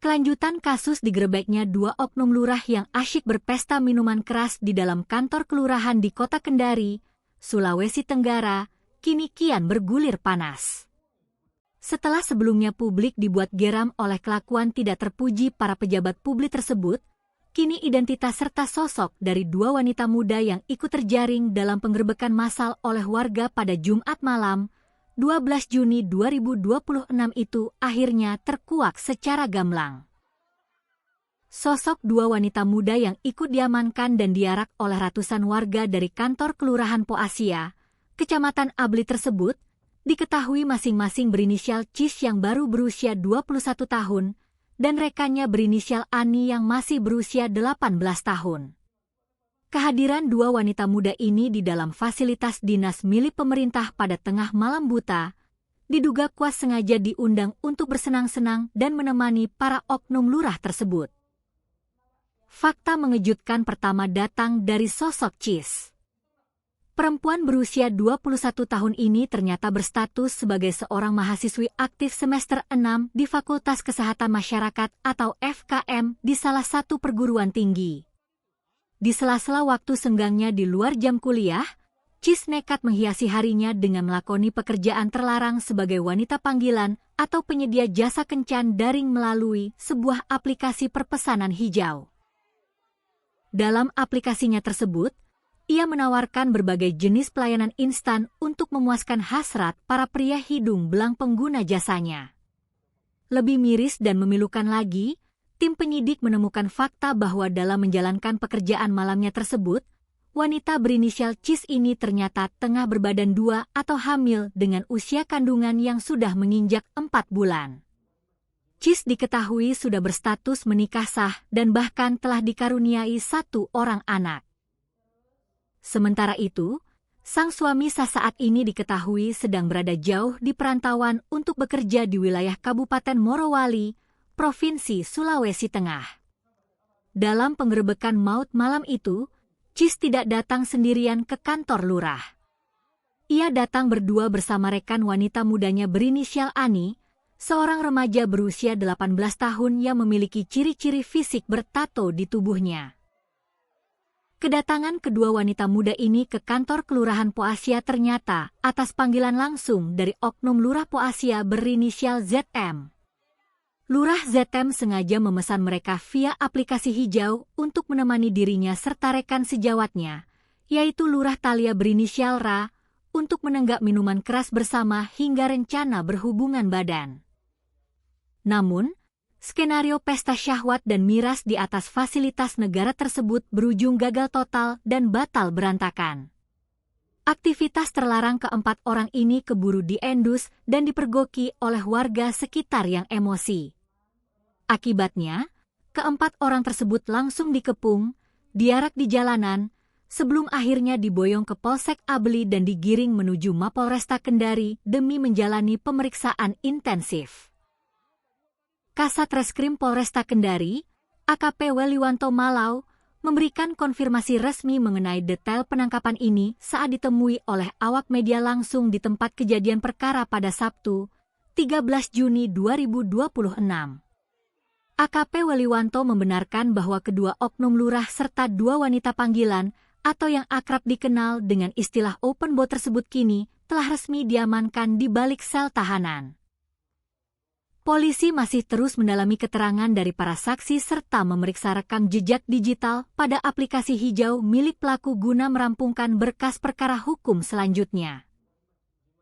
Kelanjutan kasus digerebeknya dua oknum lurah yang asyik berpesta minuman keras di dalam kantor kelurahan di Kota Kendari, Sulawesi Tenggara, kini kian bergulir panas. Setelah sebelumnya publik dibuat geram oleh kelakuan tidak terpuji para pejabat publik tersebut, kini identitas serta sosok dari dua wanita muda yang ikut terjaring dalam penggerebekan massal oleh warga pada Jumat malam, 12 Juni 2026 itu akhirnya terkuak secara gamblang. Sosok dua wanita muda yang ikut diamankan dan diarak oleh ratusan warga dari kantor Kelurahan Poasia, Kecamatan Abli tersebut, diketahui masing-masing berinisial Cis yang baru berusia 21 tahun, dan rekannya berinisial Ani yang masih berusia 18 tahun. Kehadiran dua wanita muda ini di dalam fasilitas dinas milik pemerintah pada tengah malam buta, diduga kuat sengaja diundang untuk bersenang-senang dan menemani para oknum lurah tersebut. Fakta mengejutkan pertama datang dari sosok Cis. Perempuan berusia 21 tahun ini ternyata berstatus sebagai seorang mahasiswi aktif semester 6 di Fakultas Kesehatan Masyarakat atau FKM di salah satu perguruan tinggi. Di sela-sela waktu senggangnya di luar jam kuliah, Cis nekat menghiasi harinya dengan melakoni pekerjaan terlarang sebagai wanita panggilan atau penyedia jasa kencan daring melalui sebuah aplikasi perpesanan hijau. Dalam aplikasinya tersebut, ia menawarkan berbagai jenis pelayanan instan untuk memuaskan hasrat para pria hidung belang pengguna jasanya. Lebih miris dan memilukan lagi, tim penyidik menemukan fakta bahwa dalam menjalankan pekerjaan malamnya tersebut, wanita berinisial Cis ini ternyata tengah berbadan 2 atau hamil dengan usia kandungan yang sudah menginjak 4 bulan. Cis diketahui sudah berstatus menikah sah dan bahkan telah dikaruniai 1 orang anak. Sementara itu, sang suami saat ini diketahui sedang berada jauh di perantauan untuk bekerja di wilayah Kabupaten Morowali, Provinsi Sulawesi Tengah. Dalam penggerebekan maut malam itu, Cis tidak datang sendirian ke kantor lurah. Ia datang berdua bersama rekan wanita mudanya berinisial Ani, seorang remaja berusia 18 tahun yang memiliki ciri-ciri fisik bertato di tubuhnya. Kedatangan kedua wanita muda ini ke kantor Kelurahan Poasia ternyata atas panggilan langsung dari oknum lurah Poasia berinisial ZM. Lurah ZM sengaja memesan mereka via aplikasi hijau untuk menemani dirinya serta rekan sejawatnya, yaitu Lurah Talia berinisial Ra, untuk menenggak minuman keras bersama hingga rencana berhubungan badan. Namun, skenario pesta syahwat dan miras di atas fasilitas negara tersebut berujung gagal total dan batal berantakan. Aktivitas terlarang keempat orang ini keburu diendus dan dipergoki oleh warga sekitar yang emosi. Akibatnya, keempat orang tersebut langsung dikepung, diarak di jalanan, sebelum akhirnya diboyong ke Polsek Abli dan digiring menuju Mapolresta Kendari demi menjalani pemeriksaan intensif. Kasat Reskrim Polresta Kendari, AKP Weliwanto Malau, memberikan konfirmasi resmi mengenai detail penangkapan ini saat ditemui oleh awak media langsung di tempat kejadian perkara pada Sabtu, 13 Juni 2026. AKP Weliwanto membenarkan bahwa kedua oknum lurah serta dua wanita panggilan atau yang akrab dikenal dengan istilah open boat tersebut kini telah resmi diamankan di balik sel tahanan. Polisi masih terus mendalami keterangan dari para saksi serta memeriksa rekam jejak digital pada aplikasi hijau milik pelaku guna merampungkan berkas perkara hukum selanjutnya.